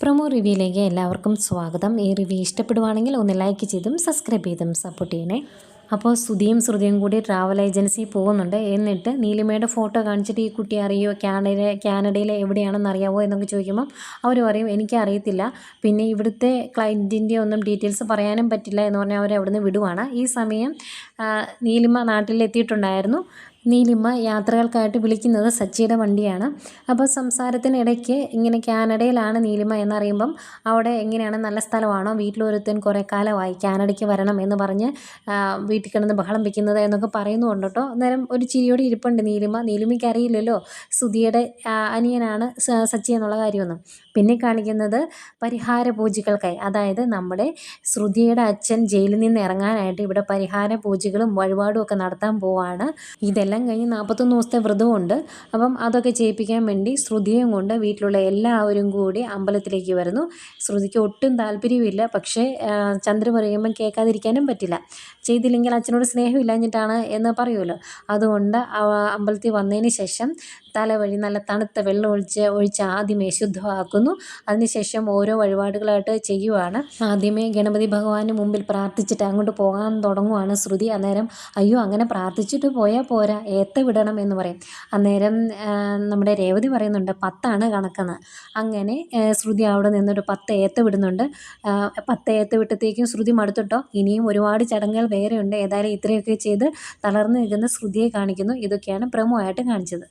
Promo റിവ്യൂയിലേക്ക് എല്ലാവർക്കും സ്വാഗതം. ഈ റിവ്യൂ ഇഷ്ടപ്പെടുവാണെങ്കിൽ ഒന്ന് ലൈക്ക് ചെയ്തും സബ്സ്ക്രൈബ് ചെയ്തും സപ്പോർട്ട് ചെയ്യണേ. അപ്പോൾ ശ്രുതിയും കൂടി ട്രാവൽ ഏജൻസി പോകുന്നുണ്ട്. എന്നിട്ട് നീലിമയുടെ ഫോട്ടോ കാണിച്ചിട്ട് ഈ കുട്ടി അറിയോ, കാനഡയിലെ എവിടെയാണെന്ന് അറിയാവോ എന്നൊക്കെ ചോദിക്കുമ്പം അവർ പറയും എനിക്കറിയത്തില്ല, പിന്നെ ഇവിടുത്തെ ക്ലയൻറ്റിൻ്റെ ഒന്നും ഡീറ്റെയിൽസ് പറയാനും പറ്റില്ല എന്ന് പറഞ്ഞാൽ അവർ അവിടുന്ന് വിടുവാണ്. ഈ സമയം നീലിമ നാട്ടിലെത്തിയിട്ടുണ്ടായിരുന്നു. നീലിമ യാത്രകൾക്കായിട്ട് വിളിക്കുന്നത് സച്ചിയുടെ വണ്ടിയാണ്. അപ്പോൾ സംസാരത്തിനിടയ്ക്ക് ഇങ്ങനെ കാനഡയിലാണ് നീലിമ എന്നറിയുമ്പം അവിടെ എങ്ങനെയാണ്, നല്ല സ്ഥലമാണോ, വീട്ടിലൊരുത്തൻ കുറേ കാലമായി കാനഡയ്ക്ക് വരണം എന്ന് പറഞ്ഞ് വീട്ടിൽ കിടന്ന് ബഹളം വയ്ക്കുന്നത് എന്നൊക്കെ പറയുന്നുണ്ട് കേട്ടോ. അന്നേരം ഒരു ചിരിയോടെ ഇരിപ്പുണ്ട് നീലിമയ്ക്ക് അറിയില്ലല്ലോ ശ്രുതിയുടെ അനിയനാണ് സച്ചി എന്നുള്ള കാര്യമൊന്നും. പിന്നെ കാണിക്കുന്നത് പരിഹാര പൂജകൾക്കായി, അതായത് നമ്മുടെ ശ്രുതിയുടെ അച്ഛൻ ജയിലിൽ നിന്ന് ഇറങ്ങാനായിട്ട് ഇവിടെ പരിഹാര പൂജകളും വഴിപാടും ഒക്കെ നടത്താൻ പോവാണ്. ഇതെല്ലാം കഴിഞ്ഞ് 41 ദിവസത്തെ വ്രതമുണ്ട്. അപ്പം അതൊക്കെ ചെയ്യിപ്പിക്കാൻ വേണ്ടി ശ്രുതിയും കൊണ്ട് വീട്ടിലുള്ള എല്ലാവരും കൂടി അമ്പലത്തിലേക്ക് വരുന്നു. ശ്രുതിക്ക് ഒട്ടും താല്പര്യമില്ല, പക്ഷേ ചന്ദ്ര പറയുമ്പം കേൾക്കാതിരിക്കാനും പറ്റില്ല. ചെയ്തില്ലെങ്കിൽ അച്ഛനോട് സ്നേഹമില്ലാഞ്ഞിട്ടാണ് എന്ന് പറയുമല്ലോ. അതുകൊണ്ട് അമ്പലത്തിൽ വന്നതിന് ശേഷം തലവഴി നല്ല തണുത്ത വെള്ളം ഒഴിച്ച് ആദ്യമേ ശുദ്ധമാക്കുന്നു. അതിനുശേഷം ഓരോ വഴിപാടുകളായിട്ട് ചെയ്യുവാണ്. ആദ്യമേ ഗണപതി ഭഗവാന് മുമ്പിൽ പ്രാർത്ഥിച്ചിട്ട് അങ്ങോട്ട് പോകാൻ തുടങ്ങുവാണ് ശ്രുതി. അന്നേരം അയ്യോ അങ്ങനെ പ്രാർത്ഥിച്ചിട്ട് പോയാൽ പോരാ, ഏത്ത വിടണം എന്ന് പറയും. അന്നേരം നമ്മുടെ രേവതി പറയുന്നുണ്ട് 10 കണക്കെന്ന്. അങ്ങനെ ശ്രുതി അവിടെ നിന്നൊരു 10 ഏത്ത വിടുന്നുണ്ട്. 10 ഏത്ത വിട്ടത്തേക്കും ശ്രുതി മടുത്തിട്ടോ. ഇനിയും ഒരുപാട് ചടങ്ങുകൾ വേറെ ഉണ്ട്. ഏതായാലും ഇത്രയൊക്കെ ചെയ്ത് തളർന്നു നിൽക്കുന്ന ശ്രുതിയെ കാണിക്കുന്നു. ഇതൊക്കെയാണ് പ്രമോ ആയിട്ട് കാണിച്ചത്.